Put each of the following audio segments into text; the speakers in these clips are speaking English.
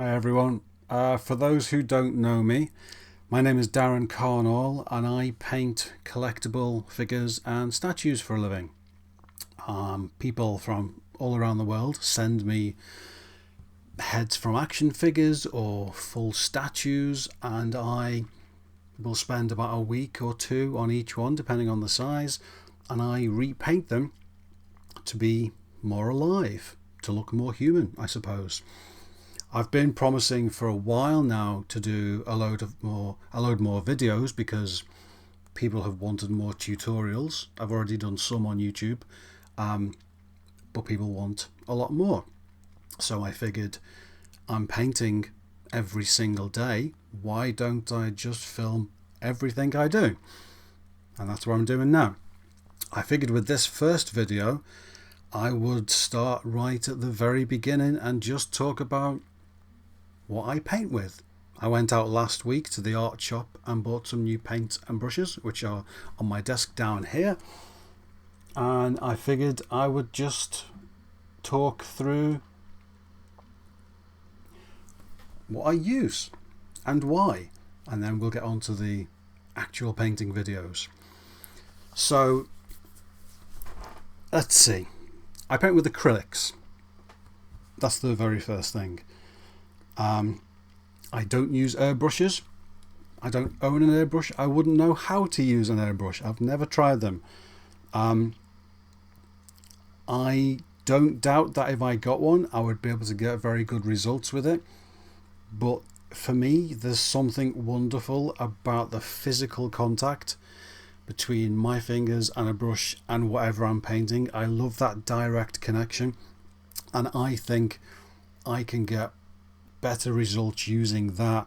Hi everyone. For those who don't know me, my name is Darren Carnall and I paint collectible figures and statues for a living. People from all around the world send me heads from action figures or full statues, and I will spend about a week or two on each one depending on the size, and I repaint them to be more alive, to look more human, I suppose. I've been promising for a while now to do a load more videos because people have wanted more tutorials. I've already done some on YouTube, but people want a lot more. So I figured, I'm painting every single day. Why don't I just film everything I do? And that's what I'm doing now. I figured with this first video, I would start right at the very beginning and just talk about what I paint with. I went out last week to the art shop and bought some new paint and brushes, which are on my desk down here, and I figured I would just talk through what I use and why, and then we'll get on to the actual painting videos. So let's see. I paint with acrylics. That's the very first thing. I don't use airbrushes. I don't own an airbrush. I wouldn't know how to use an airbrush. I've never tried them. I don't doubt that if I got one, I would be able to get very good results with it. But for me, there's something wonderful about the physical contact between my fingers and a brush and whatever I'm painting. I love that direct connection, and I think I can get better results using that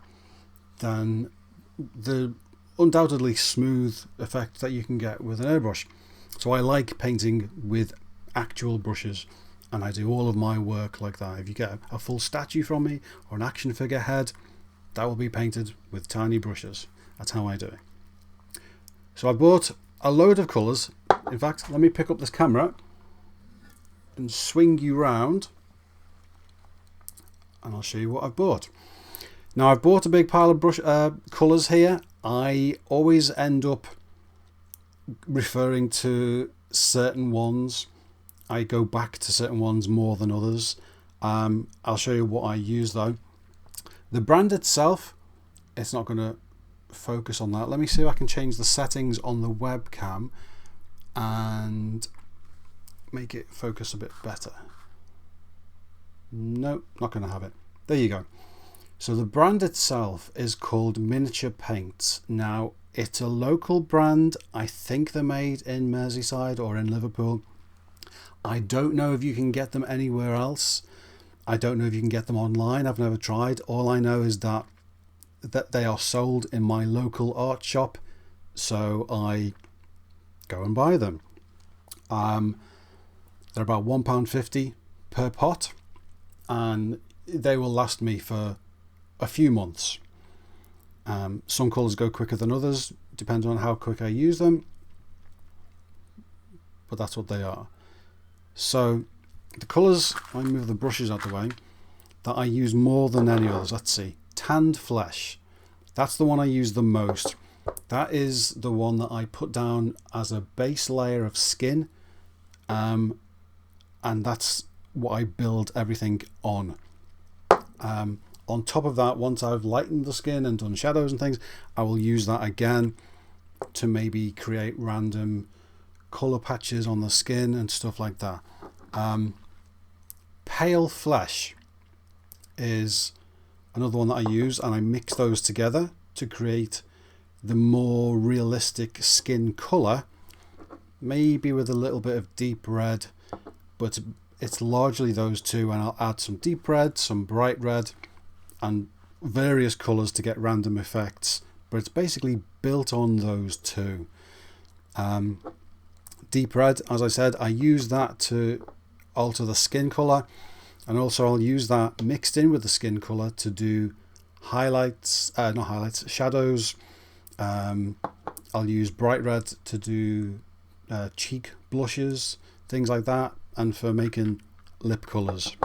than the undoubtedly smooth effect that you can get with an airbrush. So I like painting with actual brushes, and I do all of my work like that. If you get a full statue from me or an action figure head, that will be painted with tiny brushes. That's how I do it. So I bought a load of colours. In fact, let me pick up this camera and swing you round, and I'll show you what I've bought. Now, I've bought a big pile of colours here. I always end up referring to certain ones. I go back to certain ones more than others. I'll show you what I use though. The brand itself, it's not going to focus on that. Let me see if I can change the settings on the webcam and make it focus a bit better. Nope, not going to have it. There you go. So the brand itself is called Miniature Paints. Now, it's a local brand. I think they're made in Merseyside or in Liverpool. I don't know if you can get them anywhere else. I don't know if you can get them online. I've never tried. All I know is that they are sold in my local art shop, so I go and buy them. They're about £1.50 per pot, and they will last me for a few months. Some colours go quicker than others, depending on how quick I use them, but that's what they are. So the colours, I move the brushes out the way, that I use more than any others. Let's see, Tanned Flesh. That's the one I use the most. That is the one that I put down as a base layer of skin, and that's what I build everything on. On top of that, once I've lightened the skin and done shadows and things, I will use that again to maybe create random colour patches on the skin and stuff like that. Pale Flesh is another one that I use, and I mix those together to create the more realistic skin colour, maybe with a little bit of deep red, but it's largely those two, and I'll add some deep red, some bright red, and various colours to get random effects, but it's basically built on those two. Deep red, as I said, I use that to alter the skin colour, and also I'll use that mixed in with the skin colour to do shadows. I'll use bright red to do cheek blushes, things like that, and for making lip colours.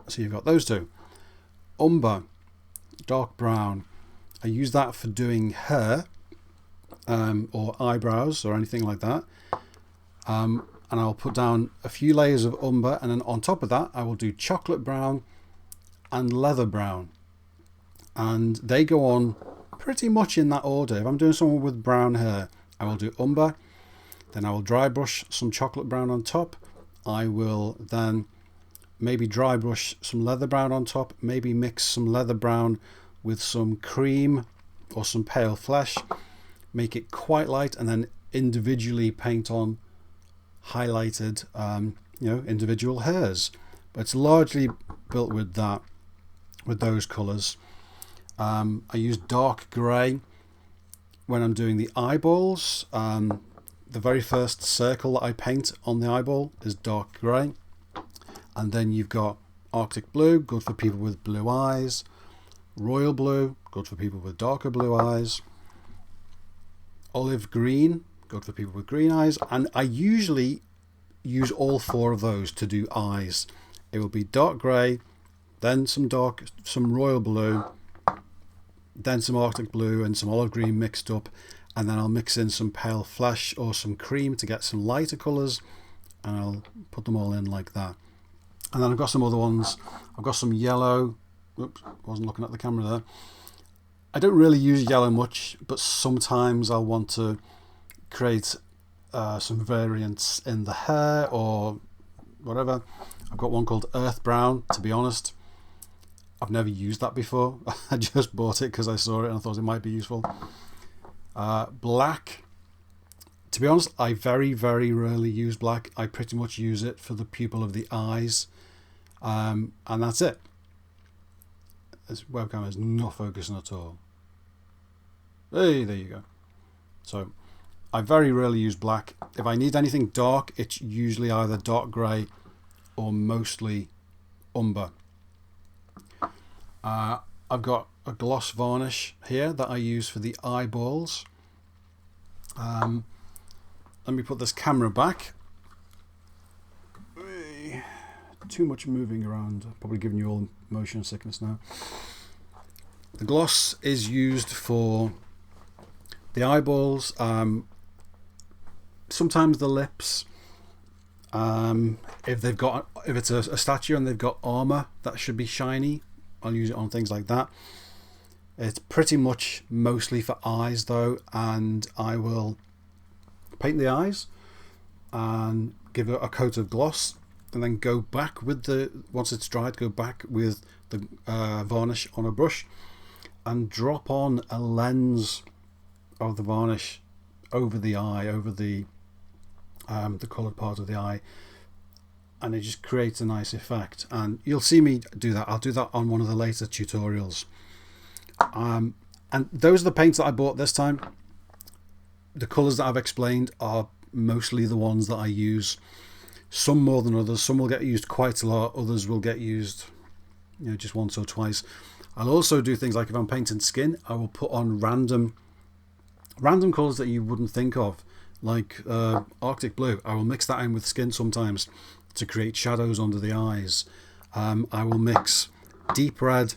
So you've got those two. umber, dark brown. I use that for doing hair or eyebrows or anything like that. And I'll put down a few layers of umber, and then on top of that I will do chocolate brown and leather brown, and they go on pretty much in that order. If I'm doing someone with brown hair, I will do umber, then I will dry brush some chocolate brown on top. I will then maybe dry brush some leather brown on top, maybe mix some leather brown with some cream or some pale flesh, make it quite light, and then individually paint on highlighted individual hairs. But it's largely built with that, with those colors. I use dark gray when I'm doing the eyeballs. The very first circle that I paint on the eyeball is dark gray, and then you've got Arctic blue, good for people with blue eyes, royal blue, good for people with darker blue eyes, olive green, good for people with green eyes, and I usually use all four of those to do eyes. It will be dark grey, then some royal blue, then some Arctic blue and some olive green mixed up, and then I'll mix in some pale flesh or some cream to get some lighter colours, and I'll put them all in like that. And then I've got some other ones. I've got some yellow. Oops, wasn't looking at the camera there. I don't really use yellow much, but sometimes I'll want to create some variants in the hair or whatever. I've got one called earth brown. To be honest, I've never used that before. I just bought it because I saw it and I thought it might be useful. Black. To be honest, I very, very rarely use black. I pretty much use it for the pupil of the eyes, and that's it. This webcam is not focusing at all. Hey, there you go. So I very rarely use black. If I need anything dark, it's usually either dark grey or mostly umber. I've got a gloss varnish here that I use for the eyeballs. Let me put this camera back. Too much moving around, probably giving you all motion sickness now. The gloss is used for the eyeballs, sometimes the lips. If it's a statue and they've got armor that should be shiny, I'll use it on things like that. It's pretty much mostly for eyes though, and I will paint the eyes and give it a coat of gloss, and then go back with once it's dried, go back with the varnish on a brush and drop on a lens of the varnish over the eye, over the coloured part of the eye, and it just creates a nice effect. And you'll see me do that. I'll do that on one of the later tutorials. And those are the paints that I bought this time. The colours that I've explained are mostly the ones that I use. Some more than others. Some will get used quite a lot. Others will get used, just once or twice. I'll also do things like if I'm painting skin, I will put on random colours that you wouldn't think of, like Arctic blue. I will mix that in with skin sometimes to create shadows under the eyes. I will mix deep red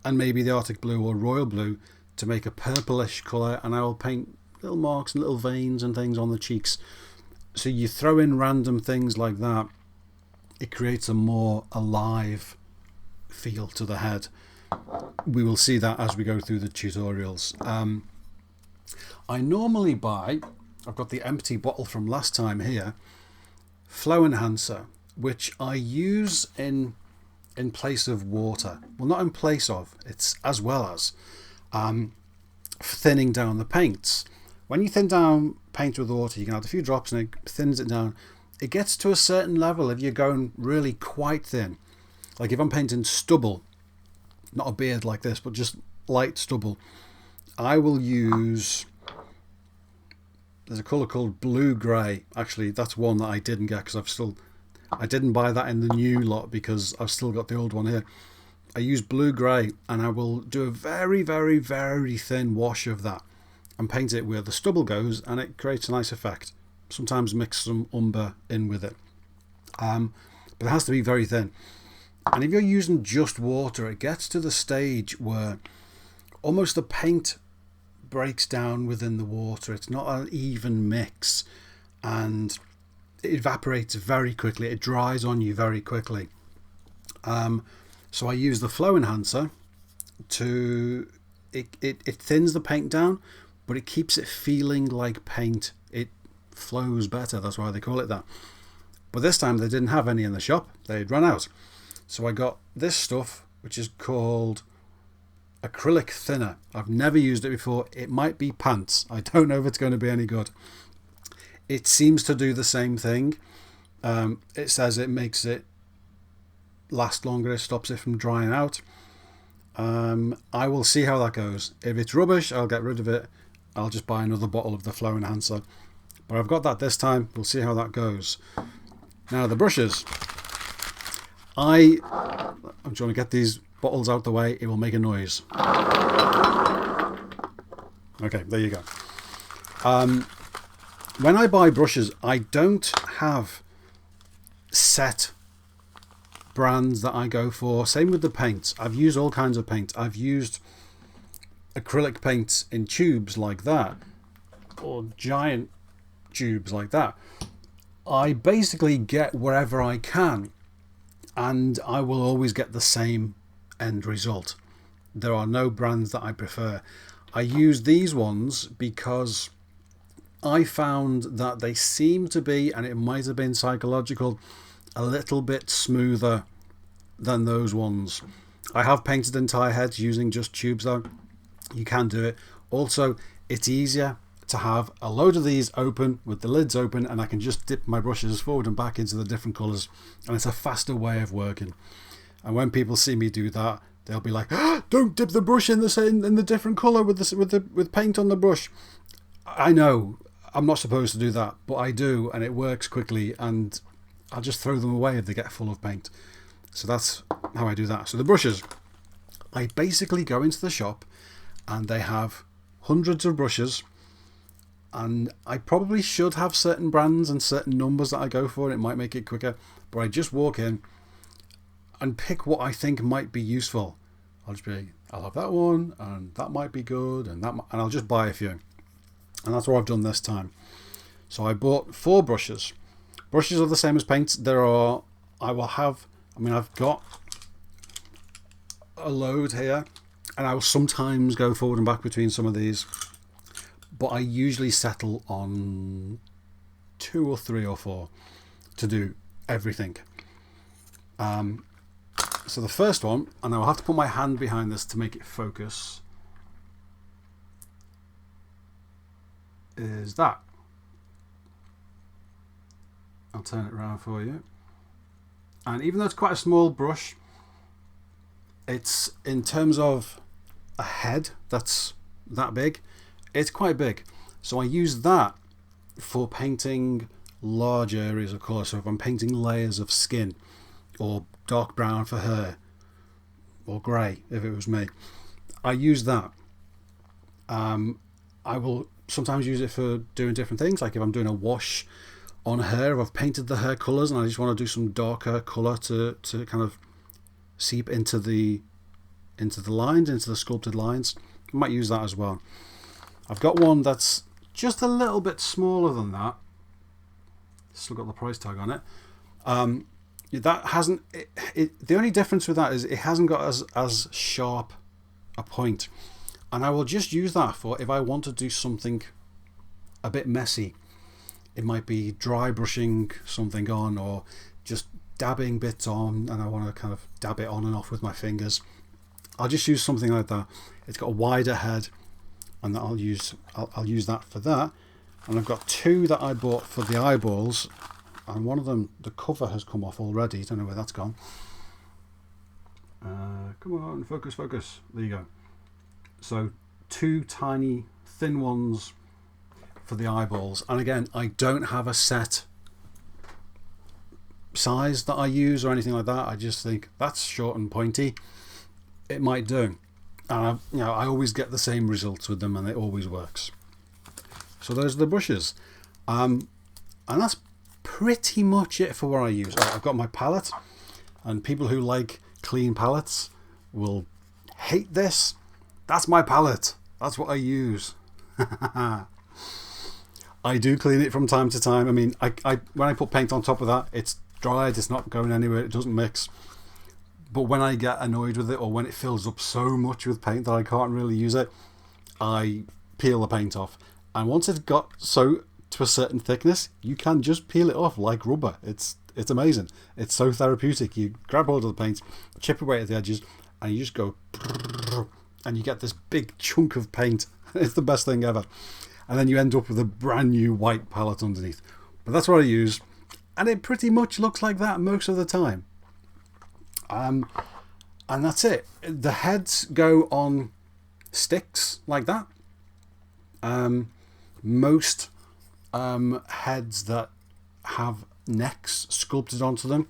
and maybe the Arctic blue or royal blue to make a purplish colour, and I will paint little marks and little veins and things on the cheeks. So you throw in random things like that, it creates a more alive feel to the head. We will see that as we go through the tutorials. I normally buy, I've got the empty bottle from last time here, Flow Enhancer, which I use in place of water. Well, not in place of, it's as well as thinning down the paints. When you thin down paint with water, you can add a few drops and it thins it down. It gets to a certain level if you're going really quite thin. Like if I'm painting stubble, not a beard like this, but just light stubble, I will use, there's a colour called blue grey. Actually, that's one that I didn't get because I didn't buy that in the new lot because I've still got the old one here. I use blue grey, and I will do a very, very, very thin wash of that and paint it where the stubble goes, and it creates a nice effect. Sometimes mix some umber in with it, but it has to be very thin. And if you're using just water, it gets to the stage where almost the paint breaks down within the water. It's not an even mix and it evaporates very quickly. It dries on you very quickly. So I use the flow enhancer to, it thins the paint down, but it keeps it feeling like paint. It flows better, that's why they call it that. But this time they didn't have any in the shop, they'd run out. So I got this stuff, which is called Acrylic Thinner. I've never used it before. It might be pants. I don't know if it's going to be any good. It seems to do the same thing. It says it makes it last longer, it stops it from drying out. I will see how that goes. If it's rubbish, I'll get rid of it. I'll just buy another bottle of the flow enhancer. But I've got that this time. We'll see how that goes. Now the brushes. I'm trying to get these bottles out the way. It will make a noise. Okay, there you go. When I buy brushes, I don't have set brands that I go for. Same with the paints. I've used all kinds of paint. I've used acrylic paints in tubes like that, or giant tubes like that. I basically get wherever I can, and I will always get the same end result. There are no brands that I prefer. I use these ones because I found that they seem to be, and it might have been psychological, a little bit smoother than those ones. I have painted entire heads using just tubes though. You can do it. Also, it's easier to have a load of these open with the lids open, and I can just dip my brushes forward and back into the different colours, and it's a faster way of working. And when people see me do that, they'll be like, oh, don't dip the brush in the different colour with paint on the brush. I know I'm not supposed to do that, but I do, and it works quickly, and I'll just throw them away if they get full of paint. So that's how I do that. So the brushes, I basically go into the shop and they have hundreds of brushes, and I probably should have certain brands and certain numbers that I go for. It might make it quicker, but I just walk in and pick what I think might be useful. I'll have that one, and that might be good, and I'll just buy a few. And that's what I've done this time. So I bought 4 brushes. Brushes are the same as paints. I've got a load here, and I will sometimes go forward and back between some of these, but I usually settle on 2 or 3 or 4 to do everything. So the first one, and I'll have to put my hand behind this to make it focus, is that. I'll turn it around for you. And even though it's quite a small brush, it's, in terms of a head that's that big, it's quite big. So I use that for painting large areas of colour. So if I'm painting layers of skin, or dark brown for hair, or grey if it was me, I use that. I will sometimes use it for doing different things, like if I'm doing a wash on hair, if I've painted the hair colours and I just want to do some darker colour to kind of seep into the lines, into the sculpted lines, I might use that as well. I've got one that's just a little bit smaller than that. Still got the price tag on it. That hasn't. The only difference with that is it hasn't got as sharp a point, and I will just use that for if I want to do something a bit messy. It might be dry brushing something on, or just dabbing bits on, and I want to kind of dab it on and off with my fingers. I'll just use something like that. It's got a wider head, and I'll use that for that. And I've got 2 that I bought for the eyeballs, and one of them, the cover has come off already. Don't know where that's gone. Come on, focus. There you go. So 2 tiny thin ones for the eyeballs, and again, I don't have a set size that I use or anything like that. I just think that's short and pointy, it might do, and I always get the same results with them, and it always works. So those are the brushes, and that's pretty much it for what I use. I've got my palette. And people who like clean palettes will hate this. That's my palette. That's what I use. I do clean it from time to time. I mean, when I put paint on top of that, it's dried, it's not going anywhere, it doesn't mix. But when I get annoyed with it, or when it fills up so much with paint that I can't really use it, I peel the paint off. And once it's got so to a certain thickness, you can just peel it off like rubber. It's amazing. It's so therapeutic. You grab hold of the paint, chip away at the edges, and you just go, and you get this big chunk of paint. It's the best thing ever. And then you end up with a brand new white palette underneath. But that's what I use, and it pretty much looks like that most of the time. And that's it. The heads go on sticks like that. Most heads that have necks sculpted onto them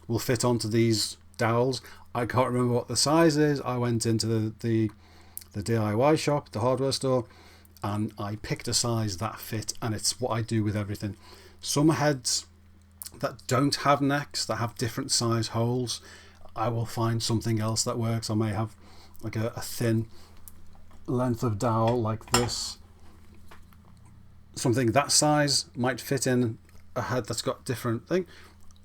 will fit onto these dowels. I can't remember what the size is. I went into the DIY shop, the hardware store, and I picked a size that fit, and it's what I do with everything. Some heads that don't have necks, that have different size holes, I will find something else that works. I may have like a thin length of dowel like this. Something that size might fit in a head that's got different thing.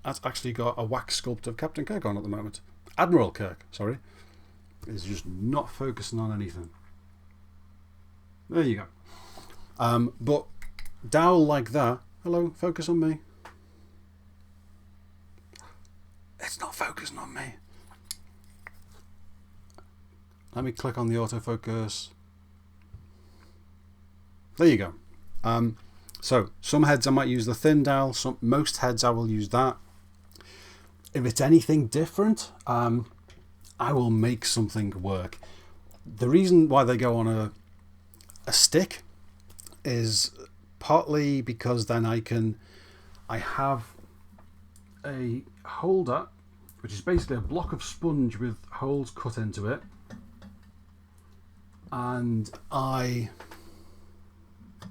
That's actually got a wax sculpt of Captain Kirk on at the moment. Admiral Kirk, sorry. Is just not focusing on anything. There you go. But dowel like that. Hello, focus on me. It's not focusing on me. Let me click on the autofocus. There you go. So some heads I might use the thin dowel. Most heads I will use that. If it's anything different, I will make something work. The reason why they go on a stick is partly because then I have a holder, which is basically a block of sponge with holes cut into it, and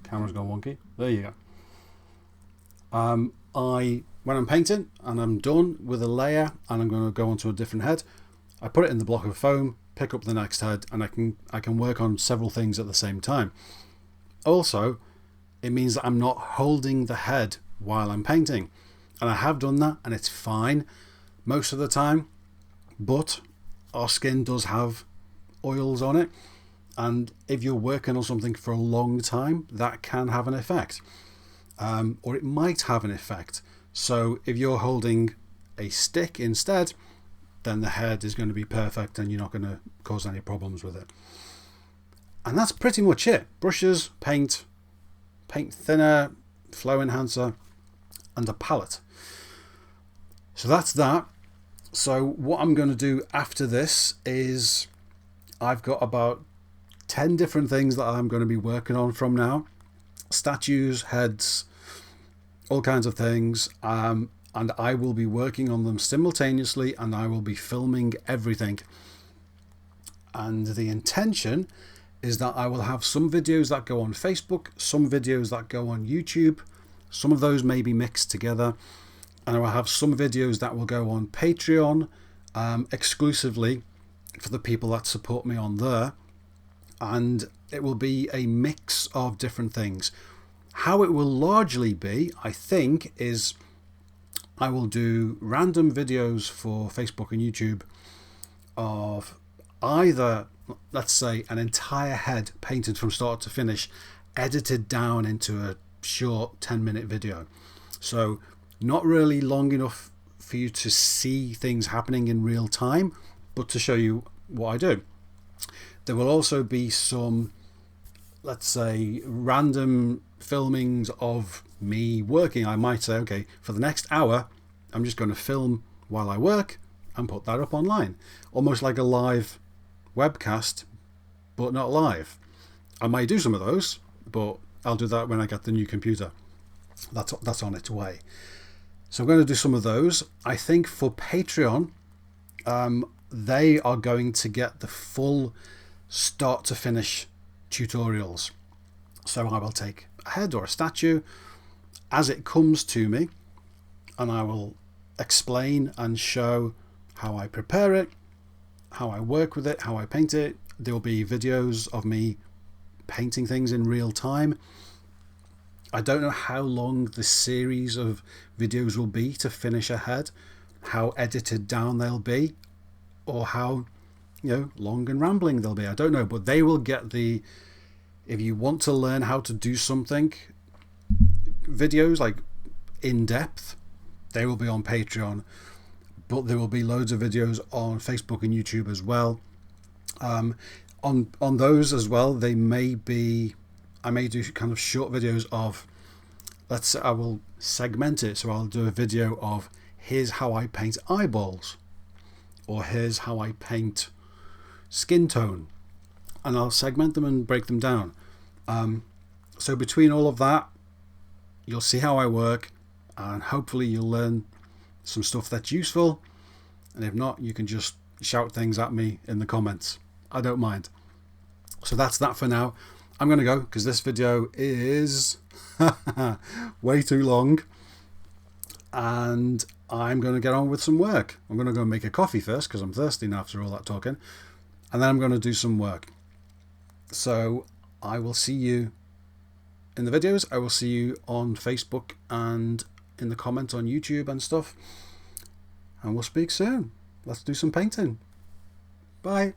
camera's gone wonky. There you go. When I'm painting and I'm done with a layer and I'm going to go onto a different head, I put it in the block of foam, pick up the next head, and I can work on several things at the same time. Also, it means that I'm not holding the head while I'm painting, and I have done that, and it's fine most of the time. But our skin does have oils on it, and if you're working on something for a long time, that can have an effect, or it might have an effect. So if you're holding a stick instead, then the head is going to be perfect and you're not going to cause any problems with it. And that's pretty much it. Brushes, paint thinner, flow enhancer, and a palette. So that's that. So what I'm going to do after this is I've got about 10 different things that I'm going to be working on from now. Statues, heads, all kinds of things. And I will be working on them simultaneously, and I will be filming everything. And the intention is that I will have some videos that go on Facebook, some videos that go on YouTube. Some of those may be mixed together. And I will have some videos that will go on Patreon exclusively for the people that support me on there. And it will be a mix of different things. How it will largely be, I think, is I will do random videos for Facebook and YouTube of either, let's say, an entire head painted from start to finish, edited down into a short 10-minute video. So not really long enough for you to see things happening in real time, but to show you what I do. There will also be some, let's say, random filmings of me working. I might say, okay, for the next hour, I'm just going to film while I work and put that up online. Almost like a live webcast, but not live. I might do some of those, but I'll do that when I get the new computer. That's on its way. So I'm going to do some of those. I think for Patreon, they are going to get the full start to finish tutorials. So I will take a head or a statue as it comes to me, and I will explain and show how I prepare it, how I work with it, how I paint it. There will be videos of me painting things in real time. I don't know how long the series of videos will be to finish ahead, how edited down they'll be, or how, you know, long and rambling they'll be. I don't know, but they will get the, if you want to learn how to do something, videos like in depth, they will be on Patreon, but there will be loads of videos on Facebook and YouTube as well. On those as well, they may be, I may do kind of short videos of, let's say I will segment it, so I'll do a video of here's how I paint eyeballs, or here's how I paint skin tone, and I'll segment them and break them down. So between all of that, you'll see how I work, and hopefully you'll learn some stuff that's useful, and if not, you can just shout things at me in the comments. I don't mind. So that's that for now. I'm going to go because this video is way too long, and I'm going to get on with some work. I'm going to go make a coffee first because I'm thirsty now after all that talking, and then I'm going to do some work. So I will see you in the videos. I will see you on Facebook and in the comments on YouTube and stuff, and we'll speak soon. Let's do some painting. Bye.